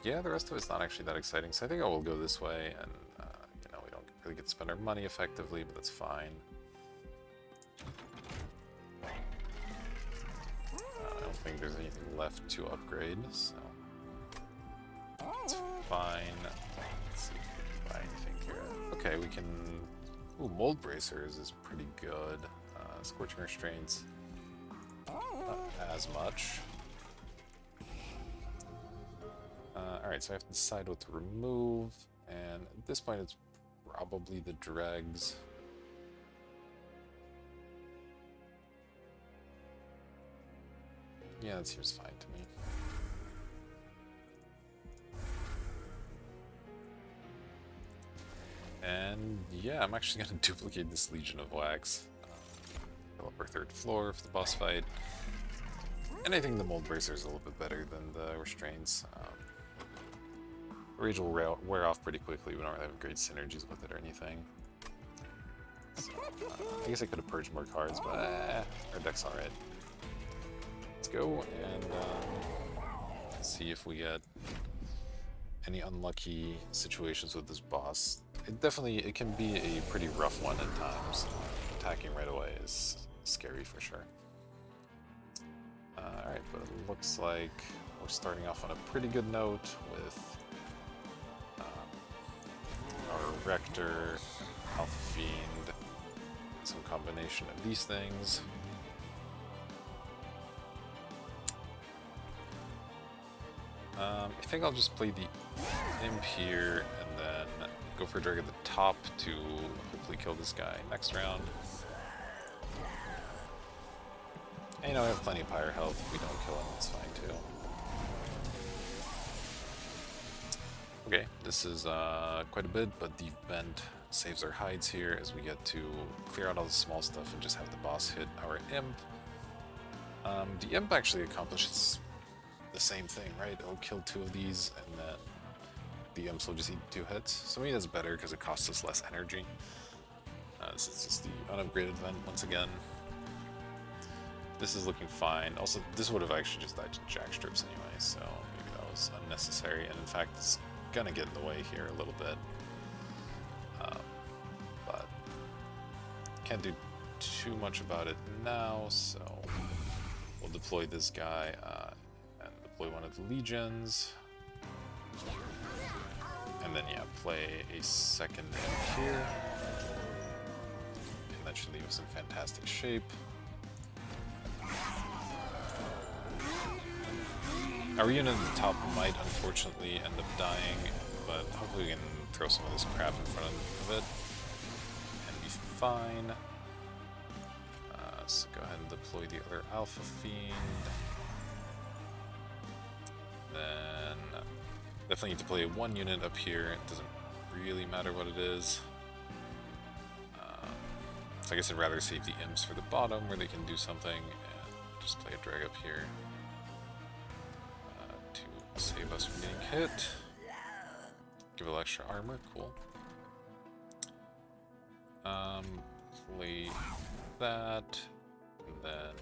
Yeah, the rest of it's not actually that exciting, so I think I will go this way, and you know, we don't really get to spend our money effectively, but that's fine. I don't think there's anything left to upgrade, so it's fine. Let's see if we can buy anything here. Okay, we can... Ooh, Mold Bracers is pretty good. Scorching Restraints, not as much. Alright, so I have to decide what to remove, and at this point it's probably the dregs. Yeah, that seems fine to me. And yeah, I'm actually going to duplicate this Legion of Wax. Fill up our third floor for the boss fight. And I think the Mold Bracer is a little bit better than the Restraints. Rage will wear off pretty quickly. We don't really have great synergies with it or anything. So, I guess I could have purged more cards, but our deck's alright. Let's go and see if we get any unlucky situations with this boss. It can be a pretty rough one at times. Attacking right away is scary for sure. Alright, but it looks like we're starting off on a pretty good note with our Rector, Alpha Fiend, some combination of these things. I think I'll just play the Imp here and then go for a drag at the top to hopefully kill this guy next round. And, you know, I have plenty of pyre health. If we don't kill him, it's fine too. Okay, this is quite a bit, but the vent saves our hides here as we get to clear out all the small stuff and just have the boss hit our Imp. The Imp actually accomplishes the same thing, right? It'll kill 2 of these, and then the Imps will just eat 2 hits. So maybe that's better because it costs us less energy. This is just the unupgraded vent once again. This is looking fine. Also, this would have actually just died to jack strips anyway, so maybe that was unnecessary. And in fact, it's gonna get in the way here a little bit. But can't do too much about it now, so we'll deploy this guy and deploy one of the legions. And then, yeah, play a second Imp here. And that should leave us in fantastic shape. Our unit at the top might unfortunately end up dying, but hopefully we can throw some of this crap in front of it and be fine. So go ahead and deploy the other Alpha Fiend. Then definitely need to play 1 unit up here. It doesn't really matter what it is. So I guess I'd rather save the Imps for the bottom where they can do something and just play a drag up here to save us from getting hit. Give a little extra armor, cool. Play that, and then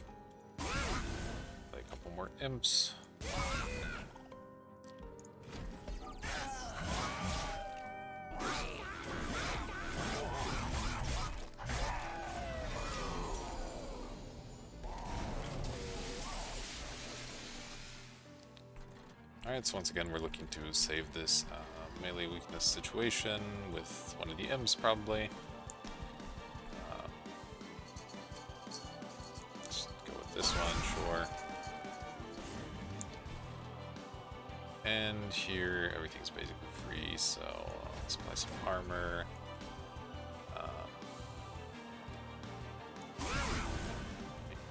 play a couple more Imps. Alright, so once again we're looking to save this melee weakness situation with one of the Imps probably. Just go with this one, sure. And here everything's basically free, so let's apply some armor.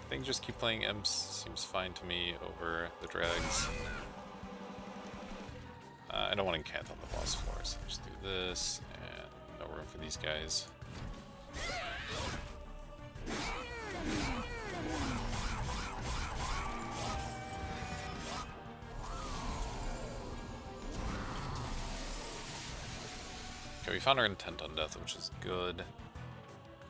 I think just keep playing Imps seems fine to me over the drags. I don't want to encant on the boss floor, so just do this, and no room for these guys. Okay, we found our intent on death, which is good.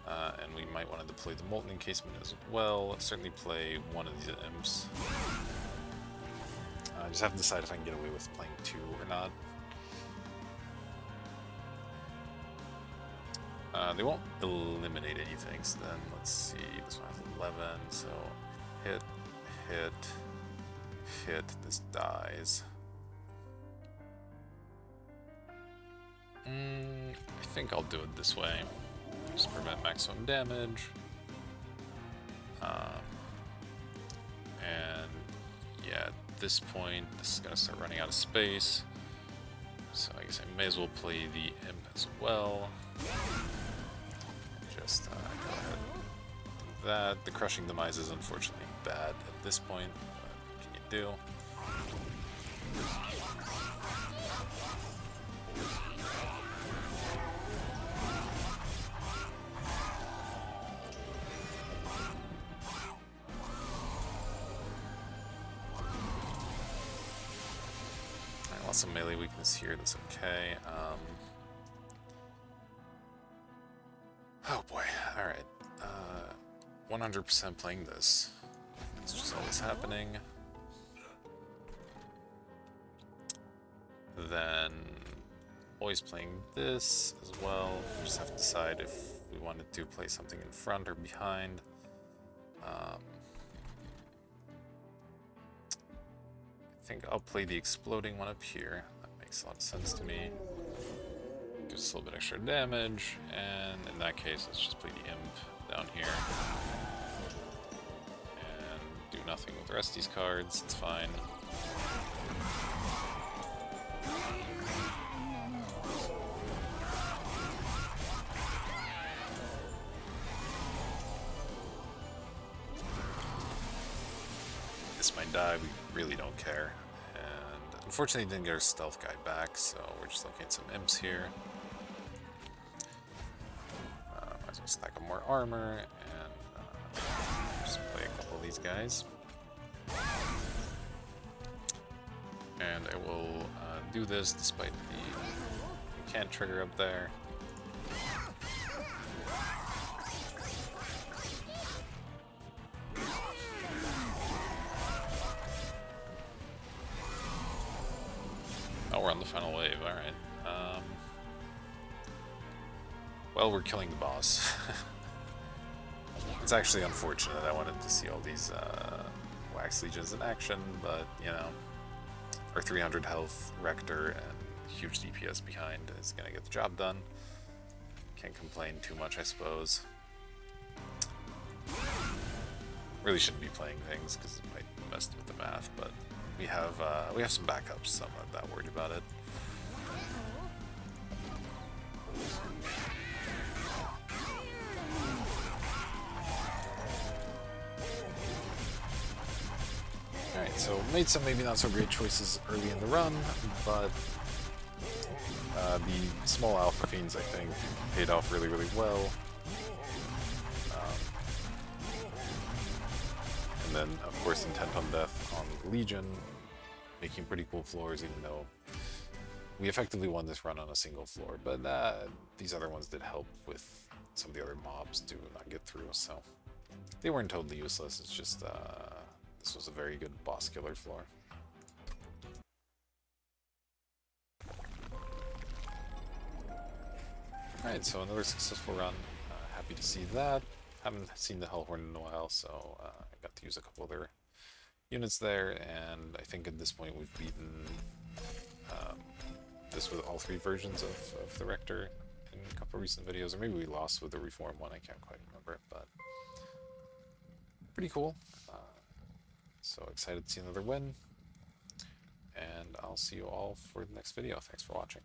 And we might want to deploy the Molten Encasement as well. Certainly play one of these Imps. I just have to decide if I can get away with playing 2 or not. They won't eliminate anything, so then let's see. This one has 11, so hit, hit, hit, this dies. I think I'll do it this way. Just prevent maximum damage. And yeah, at this point, this is gonna start running out of space. So I guess I may as well play the Imp as well. Just go ahead and do that. The Crushing Demise is unfortunately bad at this point, but what can you do? Some melee weakness here, that's okay. Oh boy, alright. 100% playing this. It's just always happening. Then always playing this as well. We just have to decide if we wanted to play something in front or behind. I think I'll play the exploding one up here. That makes a lot of sense to me. Gives us a little bit extra damage, and in that case, let's just play the Imp down here. And do nothing with the rest of these cards, it's fine. This might die, we really don't care. And unfortunately didn't get our stealth guy back, so we're just looking at some imps here. Might as well stack up more armor and just play a couple of these guys. And I will do this despite the can't trigger up there. Oh, we're on the final wave, alright. Well, we're killing the boss. It's actually unfortunate. I wanted to see all these Wax Legions in action, but, you know, our 300 health Rector and huge DPS behind is going to get the job done. Can't complain too much, I suppose. Really shouldn't be playing things because it might mess with the math, but we have some backups, so I'm not that worried about it. Alright, so made some maybe not so great choices early in the run, but the small Alpha Fiends, I think, paid off really, really well. And then, of course, Intent on Death on Legion, making pretty cool floors, even though we effectively won this run on a single floor. But these other ones did help with some of the other mobs to not get through, so they weren't totally useless. It's just this was a very good boss killer floor. Alright, so another successful run. Happy to see that. Haven't seen the Hellhorn in a while, so I got to use a couple other units there, and I think at this point we've beaten this with all three versions of the Rector in a couple recent videos, or maybe we lost with the Reform one, I can't quite remember, but pretty cool. So excited to see another win, and I'll see you all for the next video. Thanks for watching.